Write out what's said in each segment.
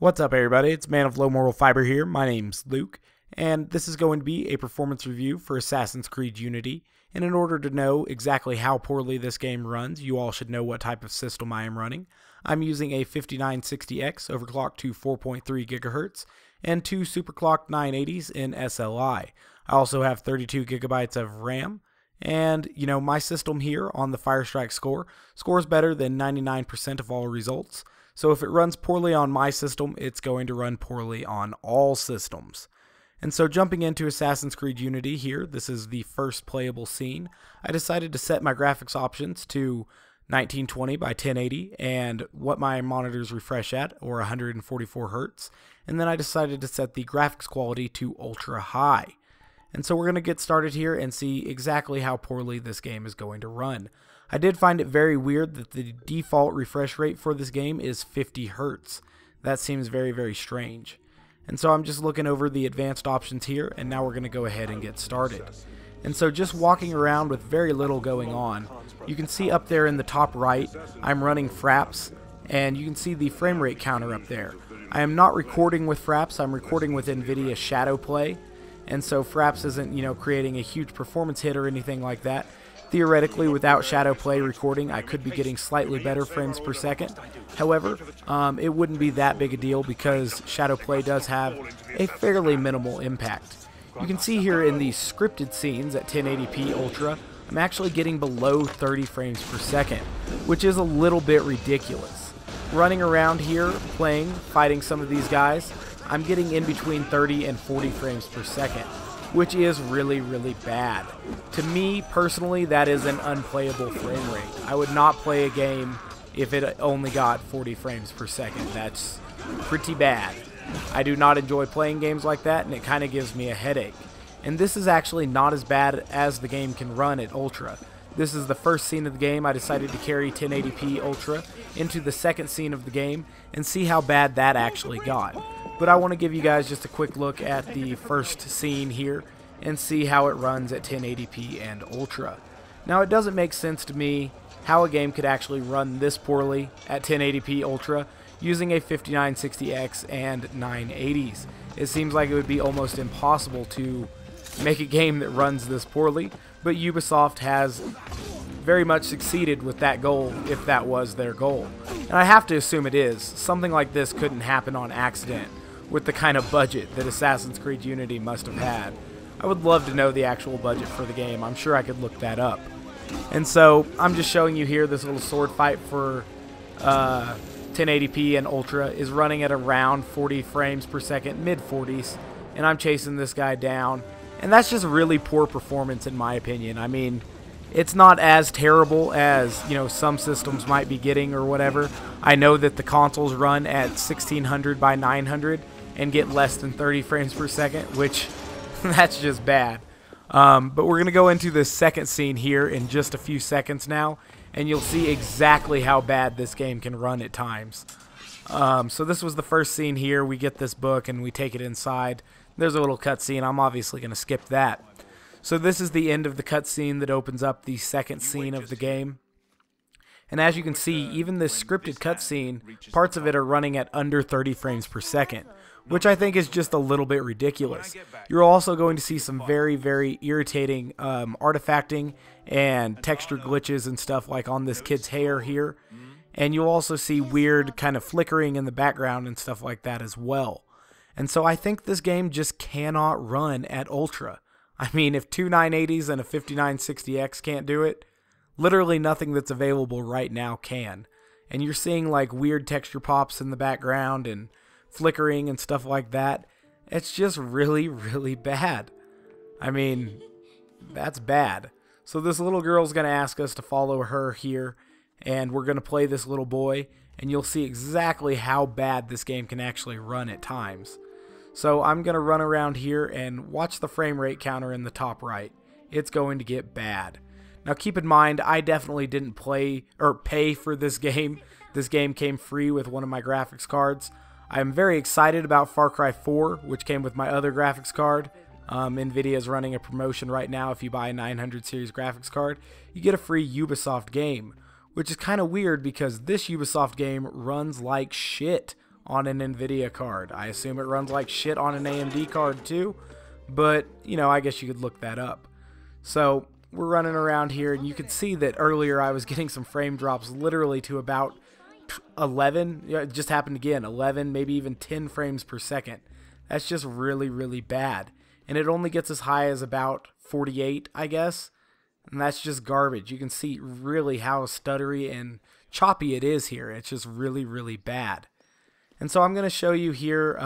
What's up, everybody? It's Man of Low Moral Fiber here. My name's Luke, and this is going to be a performance review for Assassin's Creed Unity. And in order to know exactly how poorly this game runs, you all should know what type of system I am running. I'm using a 5960X overclocked to 4.3 GHz and two superclocked 980s in SLI. I also have 32 gigabytes of RAM. And, my system here on the Firestrike score scores better than 99% of all results. So if it runs poorly on my system, it's going to run poorly on all systems. And so jumping into Assassin's Creed Unity here, this is the first playable scene. I decided to set my graphics options to 1920 by 1080 and what my monitors refresh at, or 144 Hz. And then I decided to set the graphics quality to ultra high. And so we're going to get started here and see exactly how poorly this game is going to run. I did find it very weird that the default refresh rate for this game is 50 Hz. That seems very, very strange. And so I'm just looking over the advanced options here, and now we're going to go ahead and get started. And so just walking around with very little going on, you can see up there in the top right, I'm running Fraps, and you can see the frame rate counter up there. I am not recording with Fraps, I'm recording with NVIDIA Shadow Play. And so Fraps isn't, creating a huge performance hit or anything like that. Theoretically, without Shadow Play recording, I could be getting slightly better frames per second. However, it wouldn't be that big a deal because Shadow Play does have a fairly minimal impact. You can see here in these scripted scenes at 1080p Ultra, I'm actually getting below 30 frames per second, which is a little bit ridiculous. Running around here, fighting some of these guys, I'm getting in between 30 and 40 frames per second, which is really, really bad. To me, personally, that is an unplayable frame rate. I would not play a game if it only got 40 frames per second. That's pretty bad. I do not enjoy playing games like that, and it kind of gives me a headache. And this is actually not as bad as the game can run at Ultra. This is the first scene of the game. I decided to carry 1080p Ultra into the second scene of the game and see how bad that actually got. But I want to give you guys just a quick look at the first scene here and see how it runs at 1080p and Ultra. Now, it doesn't make sense to me how a game could actually run this poorly at 1080p Ultra using a 5960X and 980s. It seems like it would be almost impossible to make a game that runs this poorly, but Ubisoft has very much succeeded with that goal, if that was their goal. And I have to assume it is. Something like this couldn't happen on accident with the kind of budget that Assassin's Creed Unity must have had. I would love to know the actual budget for the game. I'm sure I could look that up. And so I'm just showing you here this little sword fight for 1080p and Ultra is running at around 40 frames per second, mid-40s, and I'm chasing this guy down. And that's just really poor performance in my opinion. I mean, it's not as terrible as, some systems might be getting or whatever. I know that the consoles run at 1600 by 900 and get less than 30 frames per second, which that's just bad. But we're going to go into the second scene here in just a few seconds now, and you'll see exactly how bad this game can run at times. So this was the first scene here. We get this book and we take it inside. There's a little cutscene. I'm obviously going to skip that. So this is the end of the cutscene that opens up the second scene of the game. And as you can see, even this scripted cutscene, parts of it are running at under 30 frames per second, which I think is just a little bit ridiculous. You're also going to see some very, very irritating artifacting and texture glitches and stuff like on this kid's hair here. And you'll also see weird kind of flickering in the background and stuff like that as well. And so I think this game just cannot run at Ultra. I mean, if two 980s and a 5960X can't do it, literally nothing that's available right now can. And you're seeing like weird texture pops in the background and flickering and stuff like that. It's just really, really bad. I mean, that's bad. So this little girl's going to ask us to follow her here, and we're going to play this little boy, and you'll see exactly how bad this game can actually run at times. So I'm going to run around here and watch the frame rate counter in the top right. It's going to get bad. Now keep in mind, I definitely didn't pay for this game. This game came free with one of my graphics cards. I'm very excited about Far Cry 4, which came with my other graphics card. NVIDIA is running a promotion right now. If you buy a 900 series graphics card, you get a free Ubisoft game, which is kind of weird because this Ubisoft game runs like shit on an NVIDIA card. I assume it runs like shit on an AMD card too, but you know, I guess you could look that up. So we're running around here, and you can see that earlier I was getting some frame drops literally to about 11. It just happened again, 11, maybe even 10 frames per second. That's just really, really bad. And it only gets as high as about 48, I guess. And that's just garbage. You can see really how stuttery and choppy it is here. It's just really, really bad. And so I'm going to show you here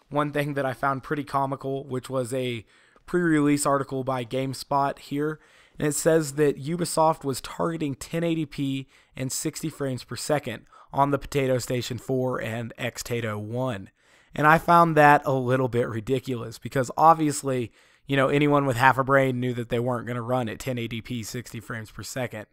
one thing that I found pretty comical, which was a pre-release article by GameSpot here. And it says that Ubisoft was targeting 1080p and 60 frames per second on the Potato Station 4 and X-Tato 1. And I found that a little bit ridiculous because obviously, you know, anyone with half a brain knew that they weren't going to run at 1080p 60 frames per second,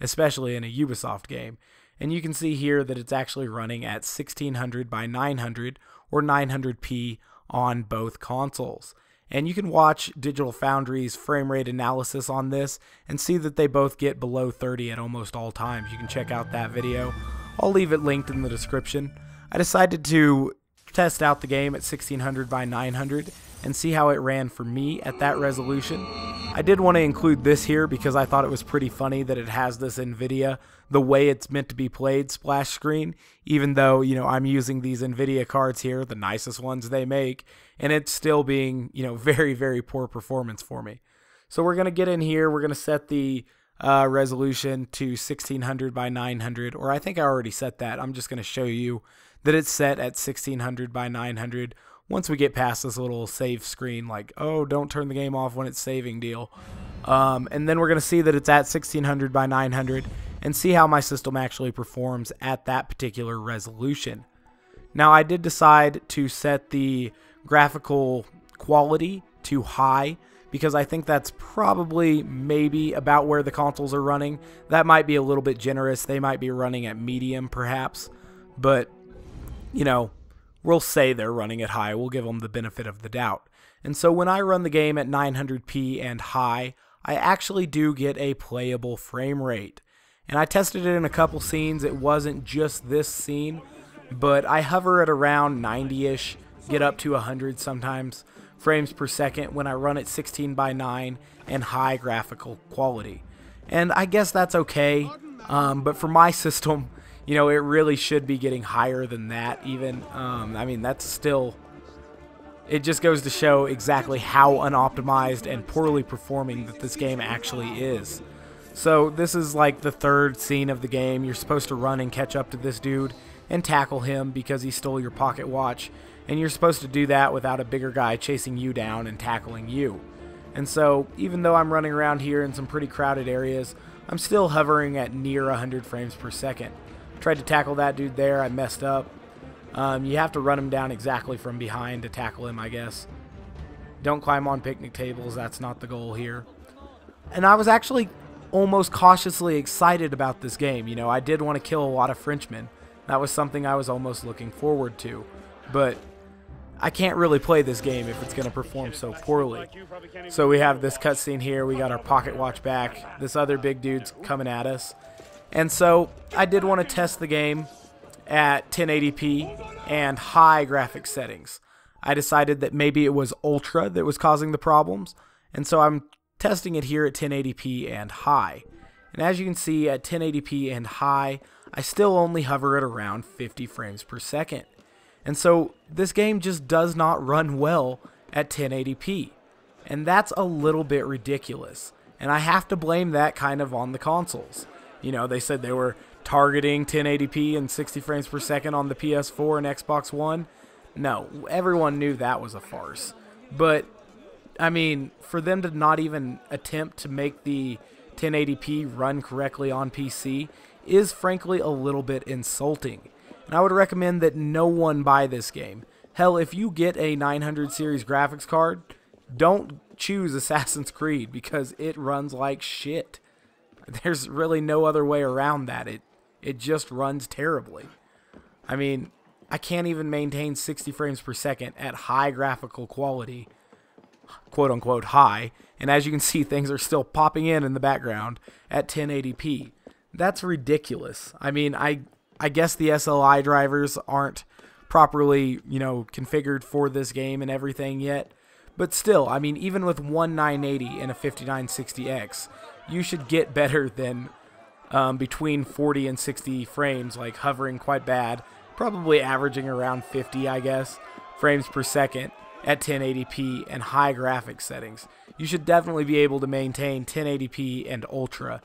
especially in a Ubisoft game. And you can see here that it's actually running at 1600 by 900 or 900p on both consoles. And you can watch Digital Foundry's frame rate analysis on this and see that they both get below 30 at almost all times. You can check out that video. I'll leave it linked in the description. I decided to test out the game at 1600 by 900 and see how it ran for me at that resolution. I did want to include this here because I thought it was pretty funny that it has this NVIDIA, the way it's meant to be played splash screen, even though, you know, I'm using these NVIDIA cards here, the nicest ones they make, and it's still being, you know, very, very poor performance for me. So we're going to get in here, we're going to set the resolution to 1600 by 900, or I think I already set that. I'm just going to show you that it's set at 1600 by 900 once we get past this little save screen, like, oh, don't turn the game off when it's saving deal. And then we're going to see that it's at 1600 by 900 and see how my system actually performs at that particular resolution. Now, I did decide to set the graphical quality to high because I think that's probably maybe about where the consoles are running. That might be a little bit generous. They might be running at medium perhaps, but you know, we'll say they're running at high. We'll give them the benefit of the doubt. And so when I run the game at 900p and high, I actually do get a playable frame rate. And I tested it in a couple scenes. It wasn't just this scene, but I hover at around 90-ish, get up to 100 sometimes frames per second when I run at 16 by 9 and high graphical quality. And I guess that's okay, but for my system, you know, it really should be getting higher than that even. I mean, that's still, it just goes to show exactly how unoptimized and poorly performing that this game actually is. So this is like the third scene of the game. You're supposed to run and catch up to this dude and tackle him because he stole your pocket watch. And you're supposed to do that without a bigger guy chasing you down and tackling you. And so even though I'm running around here in some pretty crowded areas, I'm still hovering at near 100 frames per second. Tried to tackle that dude there, I messed up. You have to run him down exactly from behind to tackle him, I guess. Don't climb on picnic tables, that's not the goal here. And I was actually almost cautiously excited about this game. You know, I did want to kill a lot of Frenchmen. That was something I was almost looking forward to. But I can't really play this game if it's going to perform so poorly. So we have this cutscene here, we got our pocket watch back, this other big dude's coming at us. And so I did want to test the game at 1080p and high graphics settings. I decided that maybe it was Ultra that was causing the problems, and so I'm testing it here at 1080p and high. And as you can see, at 1080p and high, I still only hover at around 50 frames per second. And so this game just does not run well at 1080p. And that's a little bit ridiculous. And I have to blame that kind of on the consoles. You know, they said they were targeting 1080p and 60 frames per second on the PS4 and Xbox One. No, everyone knew that was a farce. But, I mean, for them to not even attempt to make the 1080p run correctly on PC is frankly a little bit insulting. And I would recommend that no one buy this game. Hell, if you get a 900 series graphics card, don't choose Assassin's Creed because it runs like shit. There's really no other way around that. It just runs terribly. I mean, I can't even maintain 60 frames per second at high graphical quality, quote unquote high, and as you can see, things are still popping in the background at 1080p. That's ridiculous. I mean, I guess the SLI drivers aren't properly, configured for this game and everything yet. But still, I mean, even with one 980 and a 5960X, you should get better than between 40 and 60 frames, like hovering quite bad, probably averaging around 50, I guess, frames per second at 1080p and high graphics settings. You should definitely be able to maintain 1080p and ultra.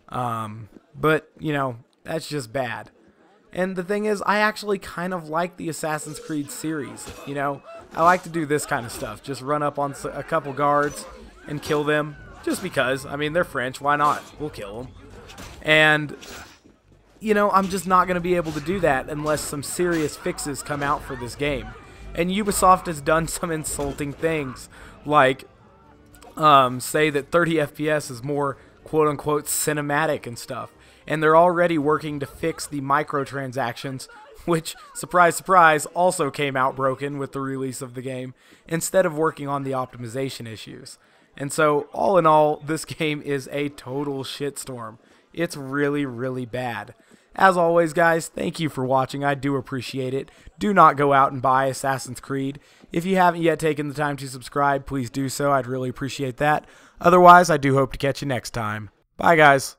But, that's just bad. And the thing is, I actually kind of like the Assassin's Creed series, I like to do this kind of stuff, just run up on a couple guards and kill them, just because. I mean, they're French, why not? We'll kill them. And, I'm just not going to be able to do that unless some serious fixes come out for this game. And Ubisoft has done some insulting things, like say that 30 FPS is more quote-unquote cinematic and stuff. And they're already working to fix the microtransactions, which, surprise, surprise, also came out broken with the release of the game, instead of working on the optimization issues. And so, all in all, this game is a total shitstorm. It's really, really bad. As always, guys, thank you for watching. I do appreciate it. Do not go out and buy Assassin's Creed. If you haven't yet taken the time to subscribe, please do so. I'd really appreciate that. Otherwise, I do hope to catch you next time. Bye, guys.